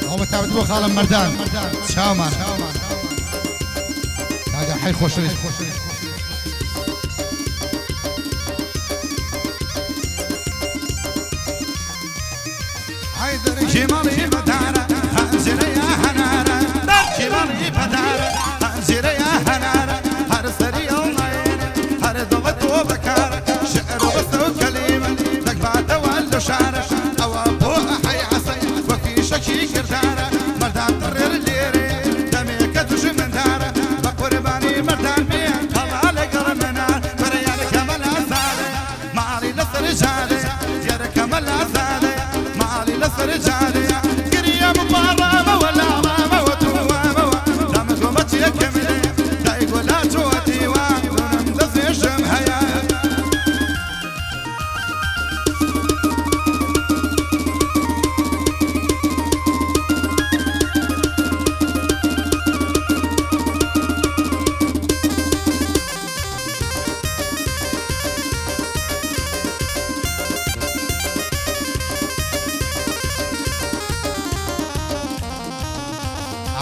ئەوە تابت بۆ خاڵم مەردان چاومان کاگا حەی خۆشەویست جمالي بدارة خنزير يا هنارة جمالي بدارة خنزير يا هنارة هر سري وماينة هر ضغط وبكارة شعر وبس وكلمة لك بعد ولا شعر أو أبوها حي عصي وفي شكي كردارة مردان ترر ليري دمي كدوش من دارة بقرباني مردان بيه الله لقر منار فريال كمال أزالي معالي لسر جالي يا كمال أزالي معالي لسر جالي قرية مبارمة ولا ماما وتوامة دامك ومتي كملي لا يقول لا توتي ونم لزي شمهيا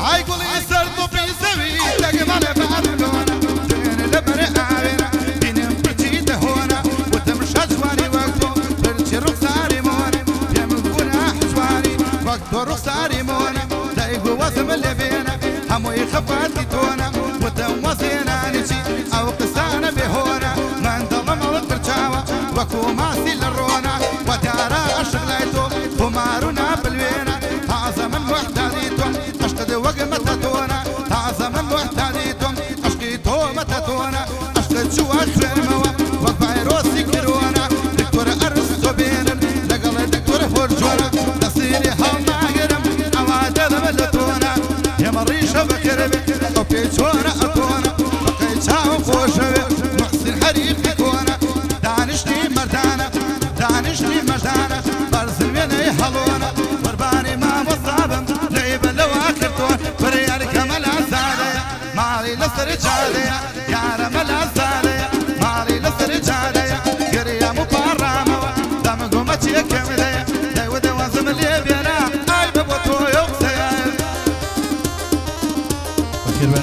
عيقول يسرطو في سوي تقبل بعرقونا دين لبر عاونا دين برتي دهونا وتمشى جواني وقتو برتي رخصاري مونا يمقونا حجواني وقتو رخصاري مونا دايقو وثم اللي بينا همو يخفاتي تونا وتم وصينا نشي او قسانا بهونا من ظلم والبرشاوة وكو ماسي للرونا ودارا اشغليتو ومارونا بالوينا تعظم المحتاجيتو اشقد وقمتتونا تعظم المحتاجيتو اشقيتو متتونا اشقد شو اخر موا وفيروسي كرونا دكتور ارسطو بينم لقل دكتور فرجونا نصيري هما قرم اوادر ملتونا يا مريشة بكربي وبيتونا اتونا بقيتها وفوشبي محسن حريق كونا دانشني مردانا دانشني مردانا برزل مني حلونا قرباني ما مصابم ليبا لو اكرتون فريال كمال عزالي مالي لسر جالي يا رمال عزالي مالي لسر جالي قرية مبارمة دام قومتي كملي دايو دوازم اللي بينا اي ببوتو يوكسي بخير بن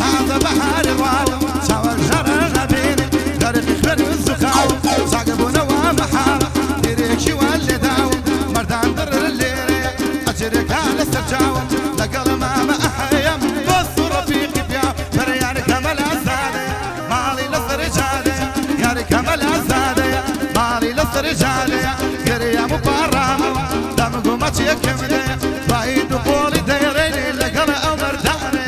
هذا بحر الواو سوى الجرى غبيني غرق خبر الزخاو صاقبونا ومحاوة ديريكشي واللي داو مردان در الليري أجريك على السرجاوة لقل ماما أحيام بص رفيقي بياو فرياني كمال عزالي مالي لصر جالي ياري كمال عزالي مالي لصر جالي قرية مبارمة دام قومتي كملي بعيد وقولي ديريني لقل أو مرداني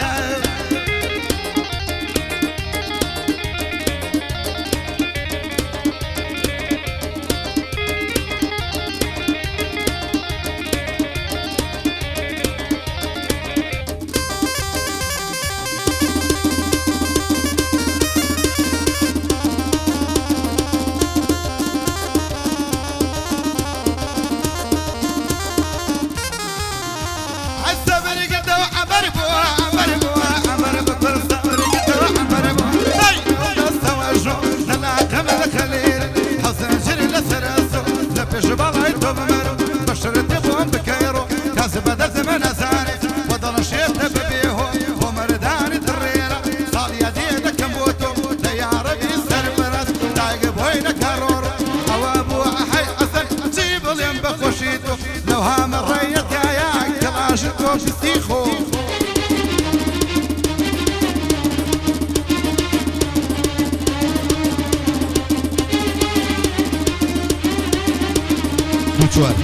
لو هام الريت يا كلاشكو بستيخو دوچوار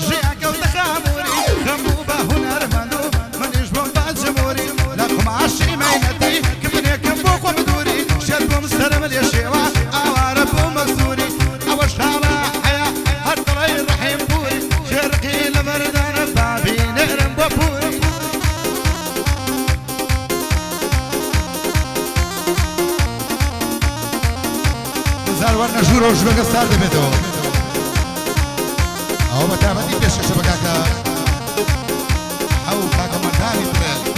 ژیانکە و تەخابووری خەمبوو بە هونەرمەند و منیش بۆم بە جمهوری لە قماشی مەینەتی کە منێکم بۆ خۆ بدووری شێت بۆم سەرم لێ شێوە ئاوارە بۆ مەزووری ئەوە شاوە حەیە هەر دڵی ڕەحیم بووری شێرقی لە بەردانە بابی نێرم بۆ پووری زار وەرنە ژوورە و ژوەگە سار دەبێتەوە ئەوە بە تابەتی پێشکەشە بە کاکە ئەو کاکە مەردانی بڵێت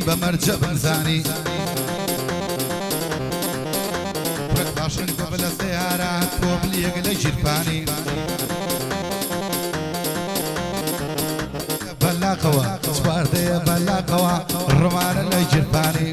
بەمەرجە بنزانی پرک باشن کۆ بە لە سەیارە تۆ بلیەک لە ژیرپانی بەلاقەوە چواردەیە بەلاقەوە ڕمانە لە ژیرپانی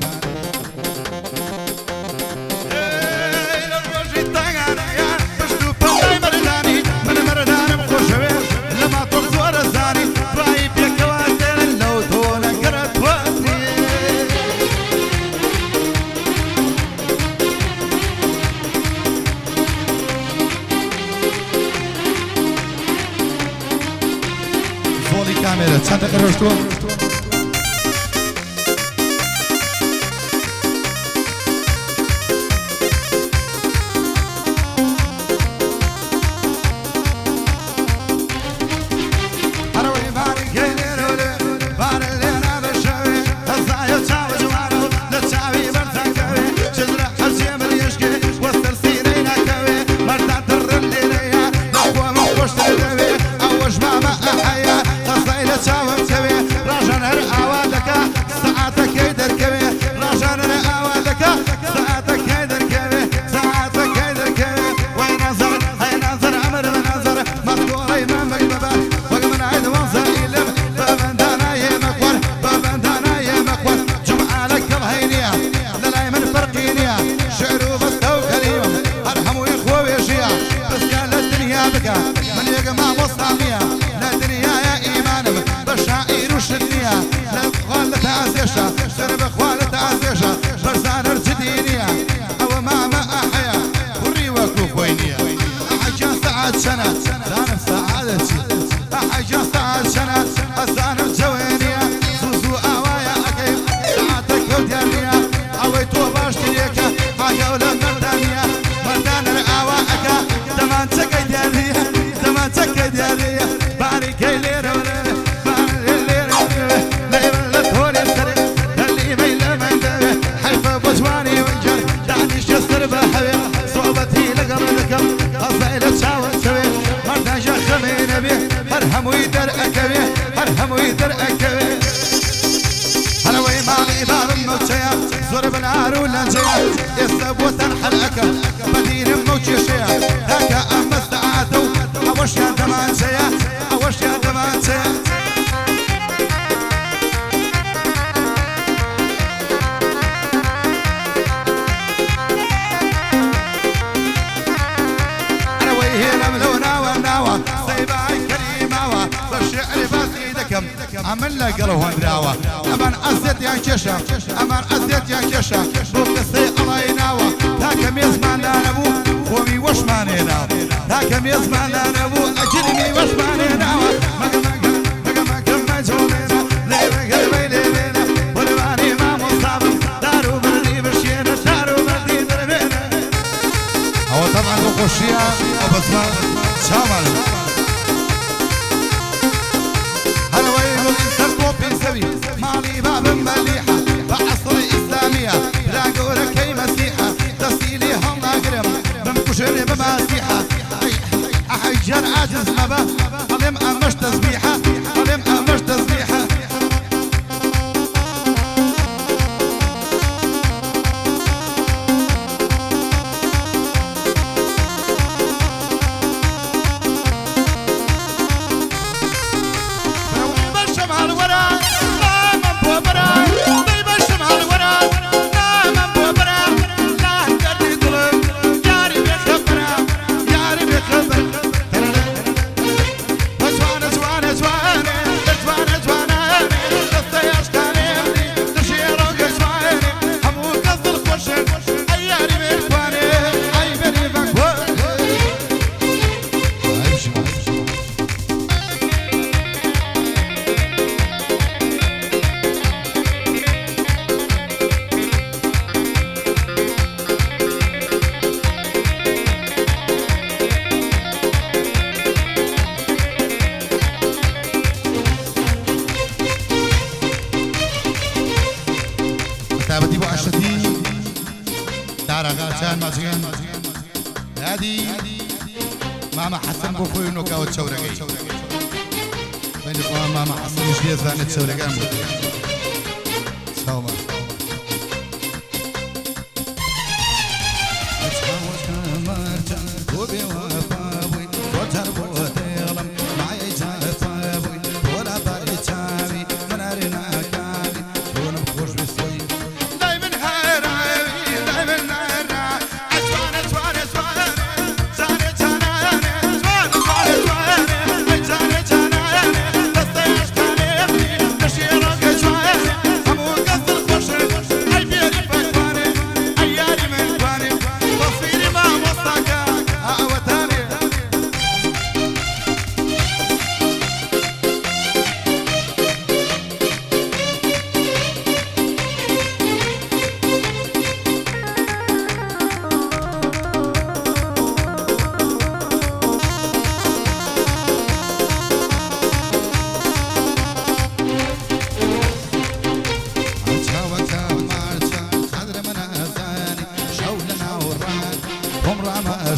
كاميرا تصدق الرشتوه ماما أحيا قصيلة شاوم سوي هرهم ويدر أكوي هلا وي مالي باب موتشيا زور بنار ولا جيا يستبوت الحلقة مدينة موتشي شيا هكا أمس تعاتو أوش يا دمان شيا أوش يا دمان شيا أنا ويه لملونا وناوى سيباي كريماوى بالشعر بسيدكم عمل لك قلوه دراوة أمان أزيت يا كشا أمان أزيت يا كشا بوكسي الله يناوى هاكم يزمان نابو خومي وش ما نيناوى هاكم يزمان نابو أجلمي وش ما نيناوى مقام مجهولينا ليبك البيلينا ولباني ما مصاب دارو بردي بشينا شارو بردي دربينا هو طبعا بخشيها وبسمع شامل هلا ويقول انسرتو بيسوي مالي باب مليحة بعصر إسلامية راقورة كي مسيحة تسيلي هم أقرم بمكشر بمسيحة أحجر عاجز مبا علم أمش تسبيحة علم أمش تسبيحة تابتي بو عشتي دار غاتان مزيان هادي ماما حسن بو خوي نوكا وتشورقي بين ماما حسن جديد زانت تشورقي سلام عمره ما